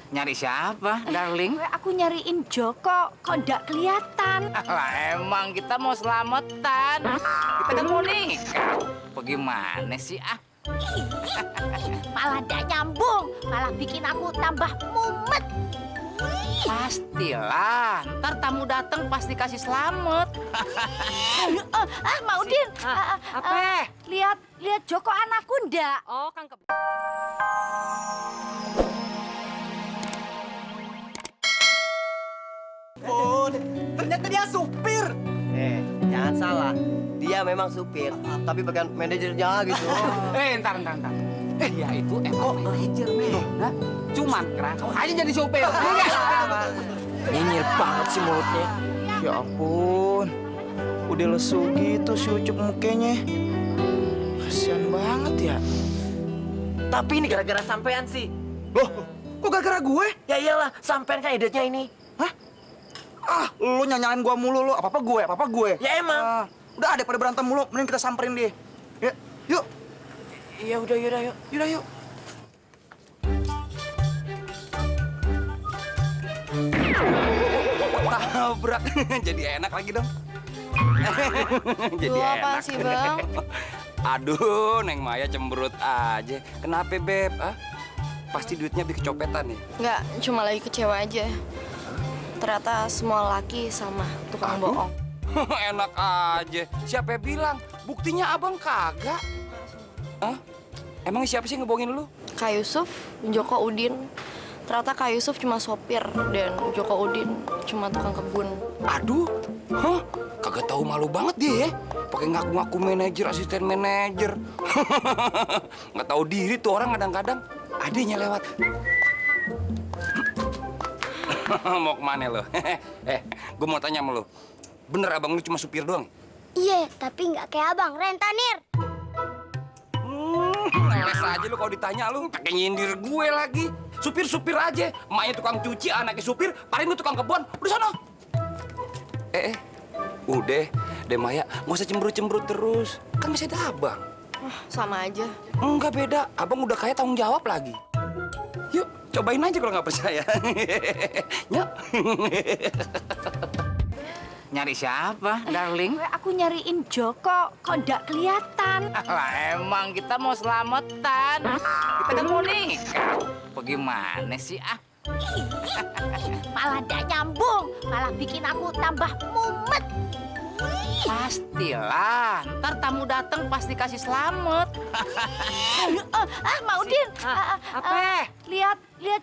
Nyari siapa, darling? Aku nyariin Joko, kok nggak kelihatan? Lah emang kita mau selamatan. Kita kan mau nikah. Bagaimana sih, ah? Malah nggak nyambung, malah bikin aku tambah mumet. Pastilah, ntar tamu datang pasti kasih selamat. Maudin, Apa? lihat Joko anakku ndak? Oh, Kang Kebon. Bun, ternyata dia supir. Jangan salah. Dia memang supir, tapi bukan manajernya gitu. Ntar. Dia itu emang manajer, men. Nah, cuman ngerangkau aja jadi supir. Nyinyir banget sih mulutnya. Ya ampun, udah lesu gitu si Ucup mukanya. Kasian banget ya. Tapi ini gara-gara sampean sih. Loh, kok gara-gara gue? Ya iyalah, sampean kan idenya ini. Ah, lu nyanyain gua mulu lu. Apa-apa gue. Ya emang. Udah ada pada berantem mulu, mending kita samperin dia. Ya, yuk. Ya udah, yuk. Yaudah, yuk. Tabrak. Jadi enak lagi dong. Jadi Lu enak. apa sih, Bang? Aduh, Neng Maya cemberut aja. Kenapa, Beb? Ah? Pasti duitnya habis kecopetan nih. Nggak, cuma lagi kecewa aja. Ternyata semua laki sama tukang bohong. Enak aja. Siapa yang bilang? Buktinya abang kagak. Hah? Emang siapa sih ngebohongin lu? Kak Yusuf, Joko Udin. Ternyata Kak Yusuf cuma sopir dan Joko Udin cuma tukang kebun. Aduh, hah? Kagak tahu malu banget dia ya. Pakai ngaku-ngaku manajer, asisten manajer. Nggak tahu diri tuh orang kadang-kadang. Adanya lewat. Mau kemana lo? Gue mau tanya sama lo. Bener abang lu cuma supir doang? Iya, tapi nggak kayak abang, rentenir. Ngeles aja lu kalau ditanya lu. Pakai nyindir gue lagi. Supir-supir aja. Emaknya tukang cuci, anaknya supir, paling lu tukang kebun. Udah sono. Udah, deh Maya. Nggak usah cemberut-cemberut terus. Kan masih ada abang. Sama aja. Enggak beda. Abang udah kayak tanggung jawab lagi. Yuk, cobain aja kalau nggak percaya. Yuk. Nyari siapa, darling? Aku nyariin Joko, kok nggak kelihatan? Lah emang kita mau selamatan. Kita kan mau nikah. Bagaimana sih, ah? Malah nggak nyambung, malah bikin aku tambah mumet. Pastilah, ntar tamu datang pasti kasih selamat. Maudin, Apa? lihat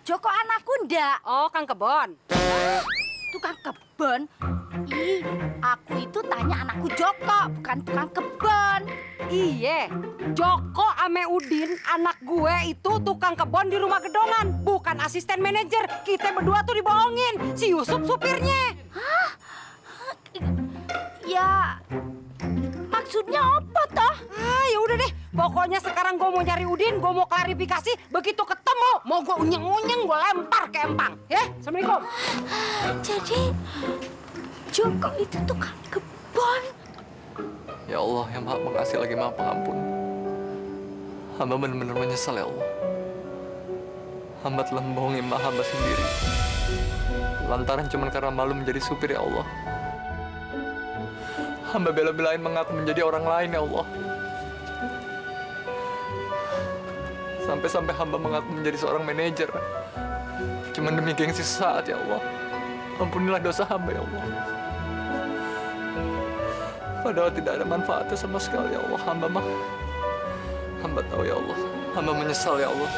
Joko anakku ndak? Oh, Kang Kebon. Tukang kebun? Ih, aku itu tanya anakku Joko, bukan tukang kebun. Iye, Joko ame Udin, anak gue itu tukang kebon di rumah gedongan, bukan asisten manajer. Kita berdua tuh dibohongin, si Yusuf supirnya. Ya, maksudnya apa toh? Ah, ya udah deh. Pokoknya sekarang gue mau nyari Udin, gue mau klarifikasi. Begitu ketemu, mau gue unyeng-unyeng, gue lempar ke empang. Ya, Assalamualaikum. Jadi, Joko itu tukang kebun. Ya Allah yang maha pengasih lagi maha pengampun. Hamba benar-benar menyesal ya Allah. Hamba telah membohongi emak hamba sendiri. Lantaran cuma karena malu menjadi supir ya Allah. Hamba bela-belain mengaku menjadi orang lain ya Allah. Sampai-sampai hamba mengaku menjadi seorang manajer. Cuma demi gengsi sesaat ya Allah. Ampunilah dosa hamba ya Allah. Padahal tidak ada manfaatnya sama sekali ya Allah. Hamba tahu ya Allah. Hamba menyesal ya Allah.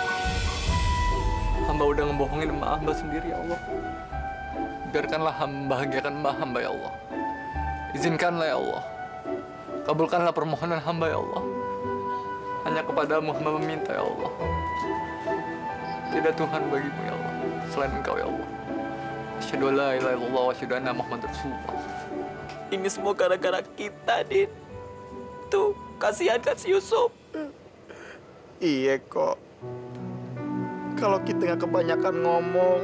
Hamba udah ngebohongin emak hamba sendiri ya Allah. Biarkanlah hamba membahagiakan emak hamba ya Allah. Izinkanlah ya Allah. Kabulkanlah permohonan hamba ya Allah. Hanya kepadamu hamba meminta ya Allah. Tidak Tuhan bagimu ya Allah selain Engkau ya Allah. Asyhadu an la ilaha illallah wa asyhadu anna Muhammadar Rasulullah. Ini semua gara-gara kita, Din. Tuh, kasihan kan si Yusuf. Iya kok. Kalau kita nggak kebanyakan ngomong,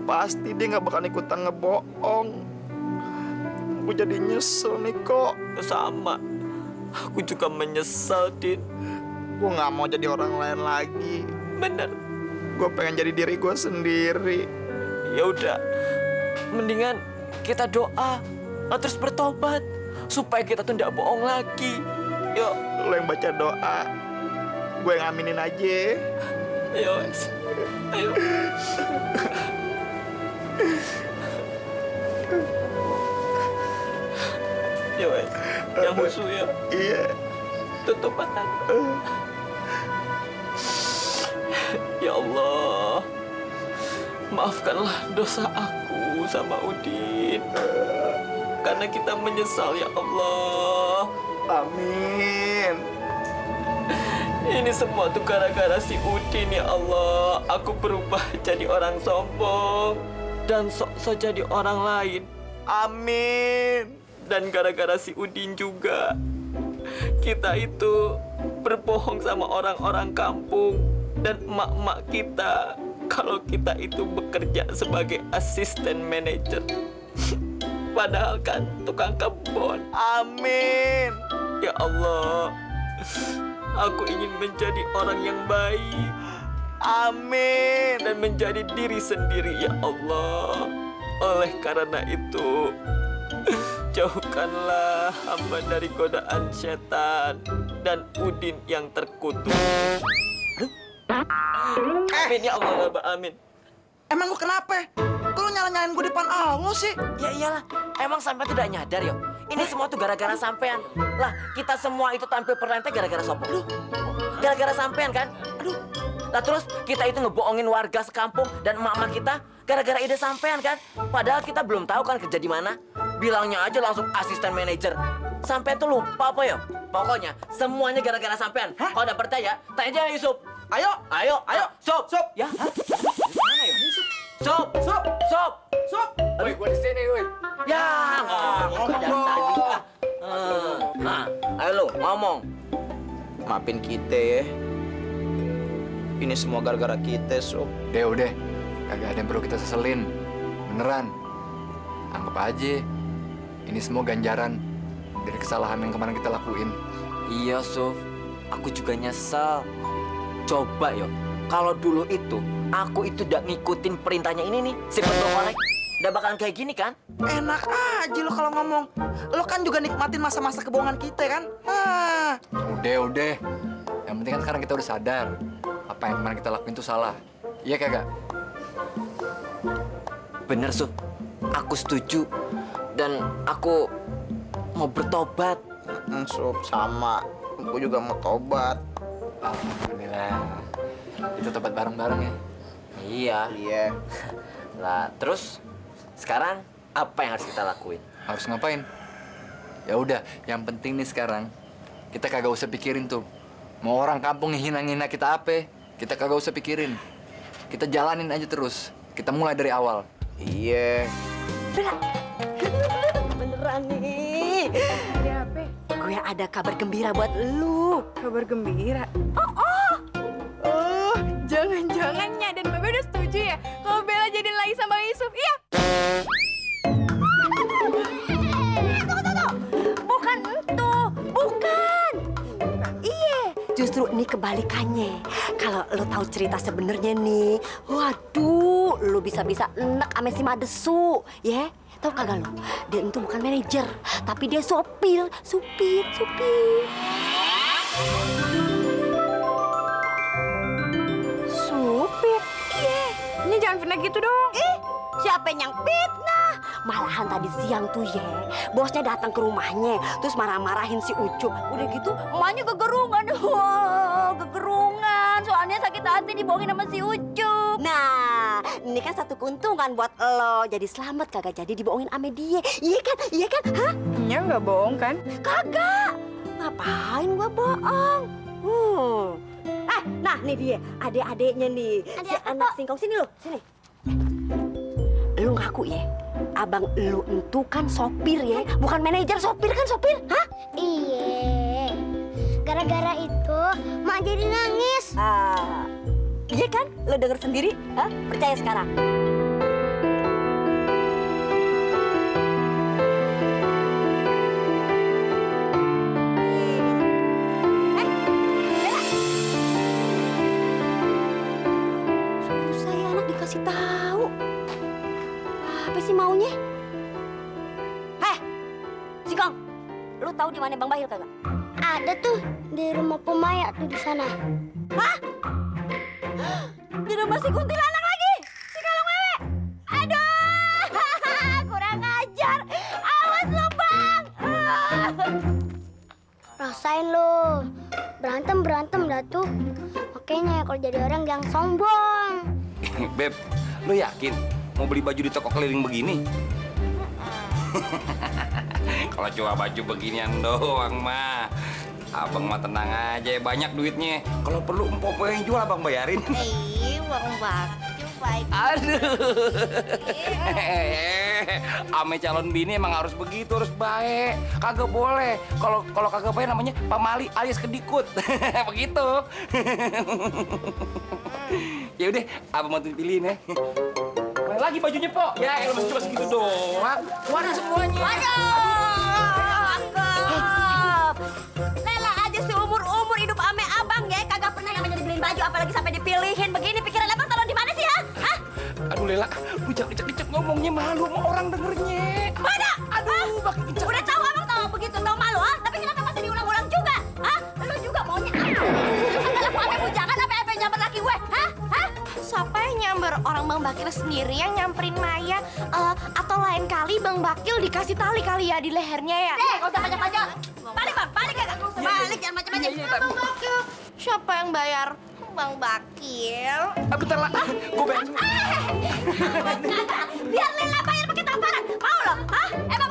pasti dia nggak bakal ikutan ngebohong. Aku jadi nyesel nih kok. Sama. Aku juga menyesal, Din. Gue nggak mau jadi orang lain lagi. Bener. Gue pengen jadi diri gue sendiri. Ya udah, mendingan kita doa, terus bertobat supaya kita tuh nggak bohong lagi. Yuk, Lo yang baca doa, gue yang aminin aja. ayo, Wes. Ayo. Ya Wes, yang khusyuk ya. Iya. Tutup mata. Ya Allah, maafkanlah dosa aku sama Udin. Karena kita menyesal ya Allah. Amin. Ini semua tuh gara-gara si Udin ya Allah. Aku berubah jadi orang sombong dan sok-sok jadi orang lain. Amin. Dan gara-gara si Udin juga, kita itu berbohong sama orang-orang kampung dan emak-emak kita kalau kita itu bekerja sebagai asisten manajer. Padahal kan tukang kebun. Amin. Ya Allah, aku ingin menjadi orang yang baik. Amin. Dan menjadi diri sendiri ya Allah. Oleh karena itu, jauhkanlah hamba dari godaan setan dan Udin yang terkutuk. Amin ya Allah, amin. Emang gue kenapa? Kok lu nyala-nyalain gue depan Allah sih? Ya iyalah, emang sampai tidak nyadar yo. Ini semua tuh gara-gara sampean. Lah, kita semua itu tampil perlente gara-gara sopo. Gara-gara sampean kan? Aduh. Lah terus kita itu ngebohongin warga sekampung dan emak-emak kita gara-gara ide sampean kan? Padahal kita belum tahu kan kerja di mana. Bilangnya aja langsung asisten manajer. Sampean tuh lupa apa yo? Pokoknya semuanya gara-gara sampean. Kalau udah percaya, tanya aja Yusuf. Ayo, Ayo, Sob. Sob. Ya. Mana yo? Sob. Sob. Woi, gua di sini, woi. Ya, ngomong dari tadi. Nah, ayo lu ngomong. Maafin kita ya. Ini semua gara-gara kita, Sob. Udah. Kagak ada yang perlu kita seselin. Beneran. Anggap aja. Ini semua ganjaran dari kesalahan yang kemarin kita lakuin. Iya, Sof. Aku juga nyesel. Coba yo, kalau dulu itu aku itu udah ngikutin perintahnya ini nih, si Betul Korek. Udah bakalan kayak gini kan? Enak aja lo kalau ngomong. Lo kan juga nikmatin masa-masa kebohongan kita kan? Udah. Yang penting kan sekarang kita udah sadar. Apa yang kemarin kita lakuin itu salah. Iya kagak? Bener, Sof. Aku setuju. Dan aku mau bertobat. Sob, sama. Gue juga mau tobat. Alhamdulillah. Kita tobat bareng-bareng ya. Iya. Iya. Lah, terus sekarang apa yang harus kita lakuin? Harus ngapain? Ya udah, yang penting nih sekarang kita kagak usah pikirin tuh. Mau orang kampung ngehina-ngina kita apa? Kita kagak usah pikirin. Kita jalanin aja terus. Kita mulai dari awal. Iya. Beneran nih. Ada apa? Gue ada kabar gembira buat lu. Kabar gembira. Oh, jangan-jangannya dan Bebe udah setuju ya kalau Bella jadi lagi sama Yusuf. Iya. Tunggu. Bukan itu. Bukan. Iya. Justru ini kebalikannya. Kalau lo tahu cerita sebenarnya nih, waduh, lo bisa-bisa enak sama si Madesu, ya? Tahu kagak lo? Dia itu bukan manajer, tapi dia supir. Supir. Iya. Ini jangan fitnah gitu dong. Siapa yang fitnah? Malahan tadi siang tuh ya, bosnya datang ke rumahnya, terus marah-marahin si Ucup. Udah gitu, emaknya gegerungan. Wah, gegerungan. Soalnya sakit hati dibohongin sama si Ucup. Nah, ini kan satu keuntungan buat lo. Jadi selamat kagak jadi dibohongin sama dia. Iya kan? Hah? Ya nggak bohong kan? Kagak. Ngapain gua bohong? Nah nih dia, adik-adiknya nih. Si anak singkong sini lo, sini. Lu ngaku ya, abang lu itu kan sopir ya, bukan manajer, sopir kan sopir, hah? Iya. Gara-gara itu, Mak jadi nangis. Iya kan? Lu denger sendiri, hah? Percaya sekarang? maunya? Singkong, lu tahu di mana Bang Bahil kagak? Ada tuh di rumah Pemaya tuh di sana. Hah? Di rumah si kuntilanak lagi? Si kalung wewe? Aduh, kurang ajar. Awas lo, Bang. Rasain lo. Berantem dah tuh. Makanya kalau jadi orang yang sombong. Beb, lu yakin mau beli baju di toko keliling begini? Kalau cuma baju beginian doang mah, abang mah tenang aja, banyak duitnya. Kalau perlu empok yang jual abang bayarin. Warung bakti baik. Aduh, ame calon bini emang harus begitu, harus baik. Kagak boleh. Kalau kagak baik namanya pamali alias kedikut. Begitu. Ya udah, abang mau pilihin ya. Mana lagi bajunya, Po? Ya, elah cuma segitu doang. Waduh semuanya. Cakep. Lela aja seumur-umur hidup ame abang ya, kagak pernah namanya dibeliin baju, apalagi sampai dipilihin begini. Pikiran abang taruh di mana sih ya? Hah? Aduh Lela, lu jangan kecek-kecek ngomongnya, malu sama orang dengernya. Mana? Aduh, makin kecek. Udah tahu abang tahu begitu, tahu malu ah? Tapi kenapa masih diulang-ulang juga? Hah? Lu juga maunya apa? Kagak laku ame bujangan apa nyamper laki gue? Hah? Hah? Siapa yang nyamber? Orang Bang Bakil sendiri yang nyamperin Maya. Atau lain kali Bang Bakil dikasih tali kali ya di lehernya ya? Gak usah banyak-banyak. Balik bang, balik kagak usah balik, jangan macam-macam. Bang Bakil. Siapa yang bayar? Bang Bakil. Bentar lah, gue bayar. Biar Lela bayar pakai tamparan. Mau lo? Hah? Emang